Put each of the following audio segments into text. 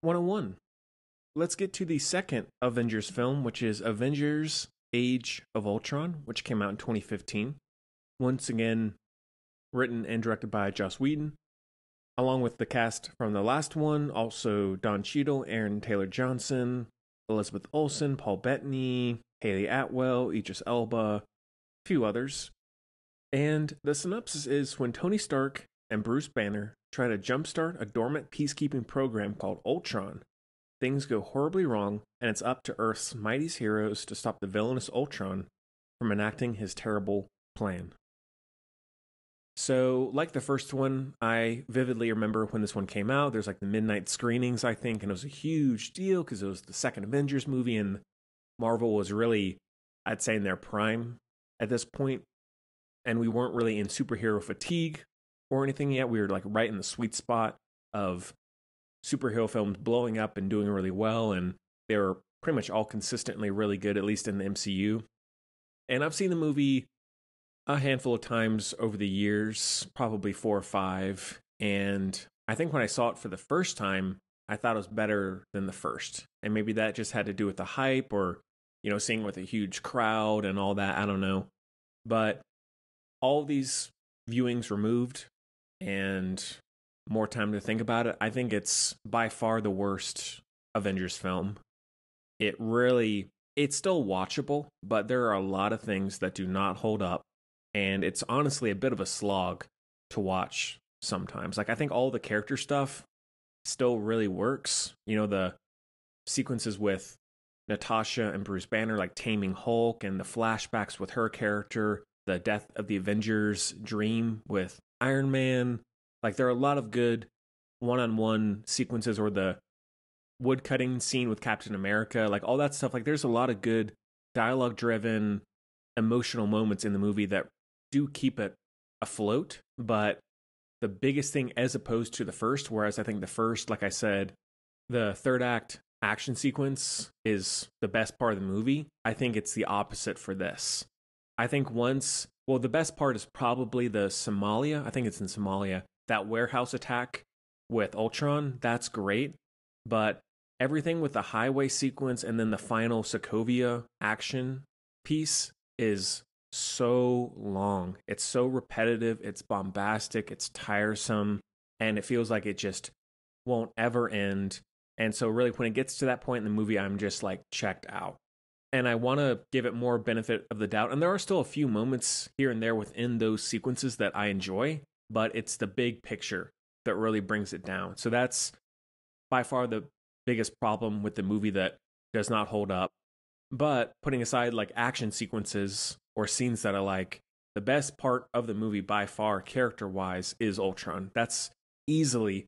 101. Let's get to the second Avengers film, which is Avengers Age of Ultron, which came out in 2015. Once again, written and directed by Joss Whedon, along with the cast from the last one, also Don Cheadle, Aaron Taylor Johnson, Elizabeth Olsen, Paul Bettany, Haley Atwell, Idris Elba, a few others. And the synopsis is when Tony Stark and Bruce Banner try to jumpstart a dormant peacekeeping program called Ultron, things go horribly wrong, and it's up to Earth's mightiest heroes to stop the villainous Ultron from enacting his terrible plan. So, like the first one, I vividly remember when this one came out. There's like the midnight screenings, I think, and it was a huge deal because it was the second Avengers movie, and Marvel was really, I'd say, in their prime at this point, and we weren't really in superhero fatigue or anything yet. We were like right in the sweet spot of superhero films blowing up and doing really well, and they were pretty much all consistently really good, at least in the MCU. And I've seen the movie a handful of times over the years, probably 4 or 5, and I think when I saw it for the first time, I thought it was better than the first. And maybe that just had to do with the hype or, seeing with a huge crowd and all that, I don't know. But all these viewings removed and more time to think about it, I think it's by far the worst Avengers film. It's still watchable, but there are a lot of things that do not hold up. And it's honestly a bit of a slog to watch sometimes. Like, I think all the character stuff still really works. The sequences with Natasha and Bruce Banner, like taming Hulk, and the flashbacks with her character, the death of the Avengers dream with Iron Man. Like, there are a lot of good one-on-one sequences, or the woodcutting scene with Captain America, like all that stuff. Like, there's a lot of good dialogue-driven, emotional moments in the movie that do keep it afloat. But the biggest thing, as opposed to the first, whereas I think the first, like I said, the third act action sequence is the best part of the movie, I think it's the opposite for this. I think the best part is probably the Somalia, I think it's in Somalia, that warehouse attack with Ultron, that's great. But everything with the highway sequence and then the final Sokovia action piece is so long. It's so repetitive, it's bombastic, it's tiresome, and it feels like it just won't ever end. And so really, when it gets to that point in the movie, I'm just like checked out. And I want to give it more benefit of the doubt. And there are still a few moments here and there within those sequences that I enjoy, but it's the big picture that really brings it down. So that's by far the biggest problem with the movie that does not hold up. But putting aside like action sequences or scenes that I like, the best part of the movie by far, character-wise, is Ultron. That's easily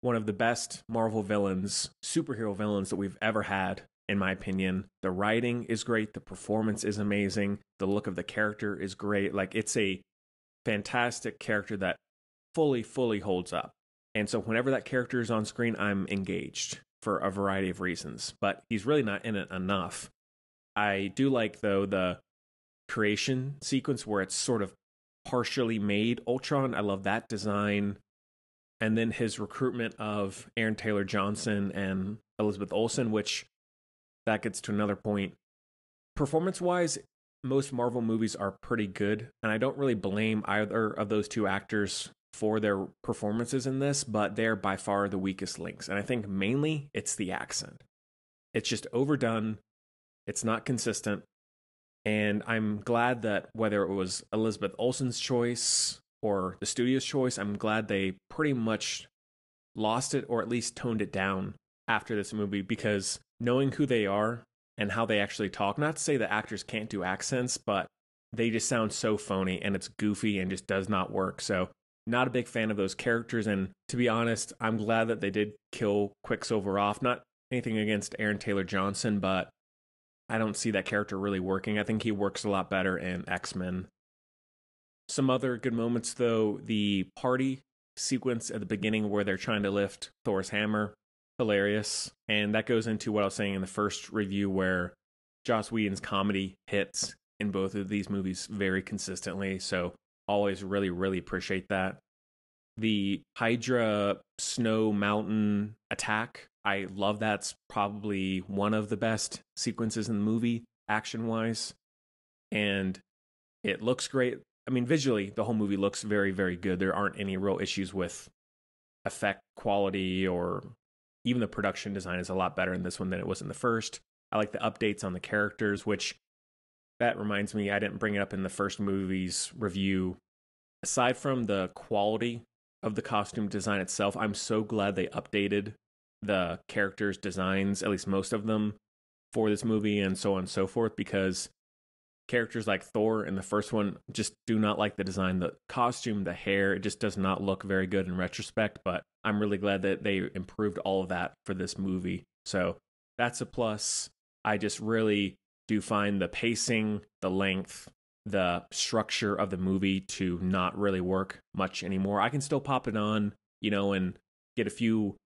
one of the best Marvel villains, superhero villains that we've ever had, in my opinion. The writing is great, the performance is amazing, the look of the character is great. Like, it's a fantastic character that fully holds up. And so whenever that character is on screen, I'm engaged for a variety of reasons. But he's really not in it enough. I do like, though, the creation sequence where it's sort of partially made Ultron. I love that design. And then his recruitment of Aaron Taylor Johnson and Elizabeth Olsen, which that gets to another point. Performance-wise, most Marvel movies are pretty good, and I don't really blame either of those two actors for their performances in this, but they're by far the weakest links. And I think mainly it's the accent. It's just overdone. It's not consistent. And I'm glad that whether it was Elizabeth Olsen's choice or the studio's choice, I'm glad they pretty much lost it, or at least toned it down after this movie, because knowing who they are and how they actually talk, not to say that actors can't do accents, but they just sound so phony and it's goofy and just does not work. So not a big fan of those characters. And to be honest, I'm glad that they did kill Quicksilver off. Not anything against Aaron Taylor Johnson, but I don't see that character really working. I think he works a lot better in X-Men. Some other good moments, though, the party sequence at the beginning where they're trying to lift Thor's hammer, hilarious. And that goes into what I was saying in the first review, where Joss Whedon's comedy hits in both of these movies very consistently. So always really appreciate that. The Hydra snow mountain attack, I love that. It's probably one of the best sequences in the movie, action wise. And it looks great. I mean, visually, the whole movie looks very, very good. There aren't any real issues with effect quality, or even the production design is a lot better in this one than it was in the first. I like the updates on the characters, which that reminds me, I didn't bring it up in the first movie's review. Aside from the quality of the costume design itself, I'm so glad they updated the characters' designs, at least most of them, for this movie and so on and so forth, because characters like Thor in the first one just do not like the design. The costume, the hair, it just does not look very good in retrospect, but I'm really glad that they improved all of that for this movie. So that's a plus. I just really do find the pacing, the length, the structure of the movie to not really work much anymore. I can still pop it on, and get a few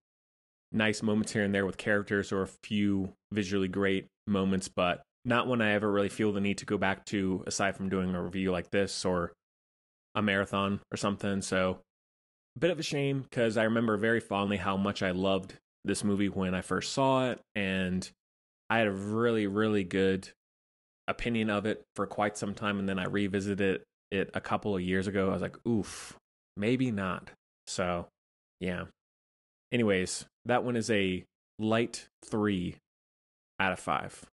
nice moments here and there with characters, or a few visually great moments, but not when I ever really feel the need to go back to, aside from doing a review like this or a marathon or something. So a bit of a shame, because I remember very fondly how much I loved this movie when I first saw it, and I had a really, really good opinion of it for quite some time, and then I revisited it a couple of years ago. I was like, oof, maybe not. So, yeah. Anyways, that one is a light 3 out of 5.